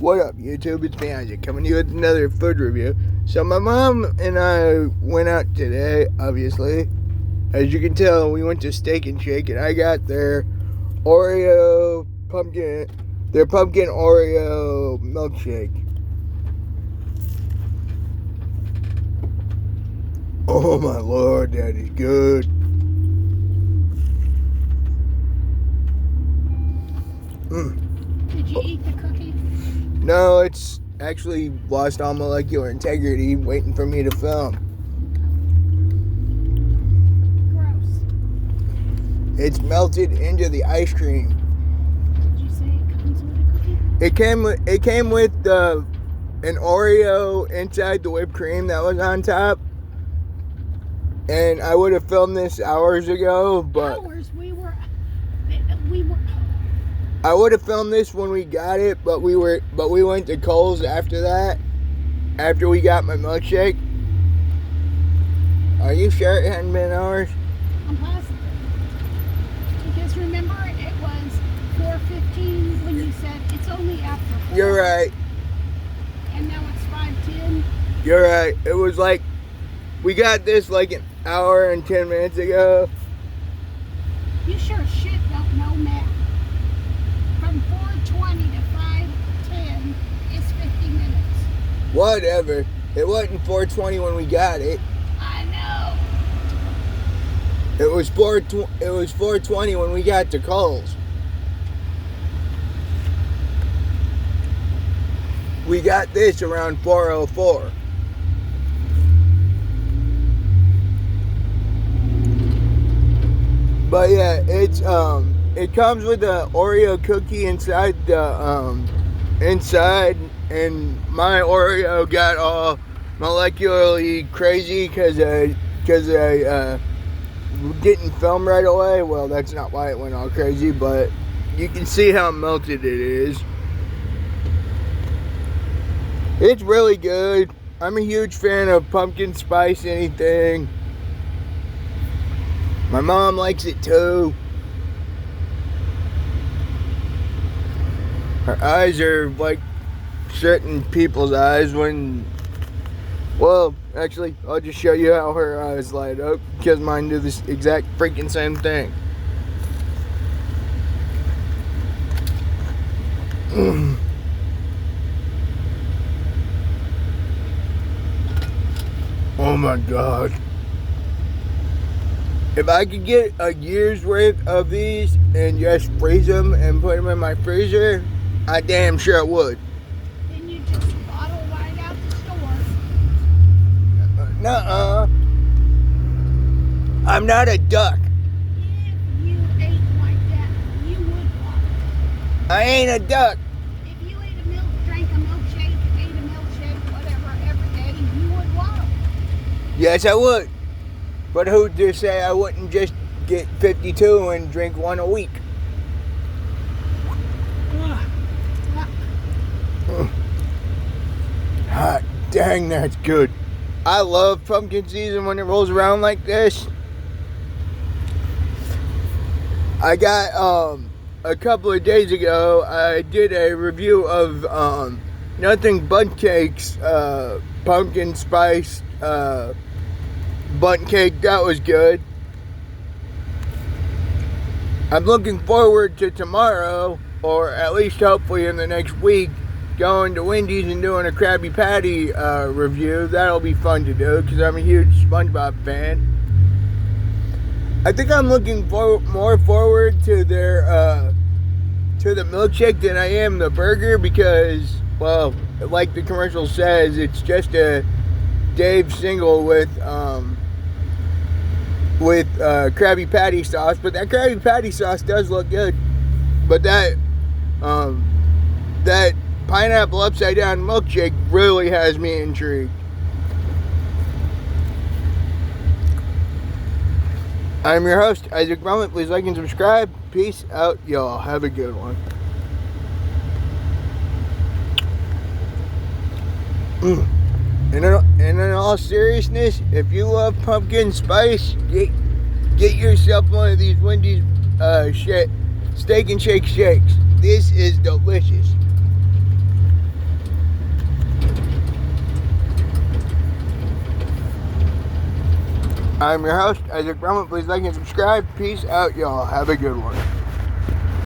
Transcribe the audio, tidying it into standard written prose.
What up, YouTube? It's me, Isaac, coming to you with another food review. So my mom and I went out today, obviously. As you can tell, we went to Steak and Shake, and I got their Oreo pumpkin Oreo milkshake. Oh my Lord, that is good. Did you eat the cookie? No, it's actually lost all molecular integrity waiting for me to film. Gross. It's melted into the ice cream. Did you say it comes with a cookie? It came with an Oreo inside the whipped cream that was on top. And I would have filmed this hours ago, but I would have filmed this when we got it, but we went to Kohl's after that. After we got my milkshake. Are you sure it hadn't been hours? I'm positive. Because remember, it was 4:15 when you said it's only after 4. You're right. And now it's 5:10. You're right. It was like, we got this like an hour and 10 minutes ago. You sure as shit don't know math. From 4:20 to 5:10 is 50 minutes. Whatever. It wasn't 4:20 when we got it. I know. It was 4:20 when we got to Kohl's. We got this around 4:04. But yeah, it comes with an Oreo cookie inside and my Oreo got all molecularly crazy because I didn't film right away. Well, that's not why it went all crazy, but you can see how melted it is. It's really good. I'm a huge fan of pumpkin spice anything. My mom likes it too. Her eyes are like certain people's eyes when... Well, actually, I'll just show you how her eyes light up, because mine do this exact freaking same thing. Oh my God. If I could get a year's worth of these and just freeze them and put them in my freezer, I damn sure would. Then you just bottle right out the store. Nuh-uh. I'm not a duck. If you ate like that, you would bottle. I ain't a duck. If you drank a milkshake, ate a milkshake, whatever, every day, you would bottle. Yes, I would. But who'd just say I wouldn't just get 52 and drink one a week? Hot dang, that's good. I love pumpkin season when it rolls around like this. I got, a couple of days ago, I did a review of, Nothing Bundt Cake's, pumpkin spice, Bundt cake. That was good. I'm looking forward to tomorrow, or at least hopefully in the next week, going to Wendy's and doing a Krabby Patty review. That'll be fun to do because I'm a huge SpongeBob fan. I think I'm looking more forward to their to the milkshake than I am the burger because, well, like the commercial says, it's just a Dave single with Krabby Patty sauce, but that Krabby Patty sauce does look good. But that pineapple upside down milkshake really has me intrigued. I'm your host, Isaac Brumlett. Please like and subscribe. Peace out, y'all. Have a good one. And in all seriousness, if you love pumpkin spice, get yourself one of these Wendy's Steak and Shake shakes. This is delicious. I'm your host, Isaac Brumman. Please like and subscribe. Peace out, y'all. Have a good one.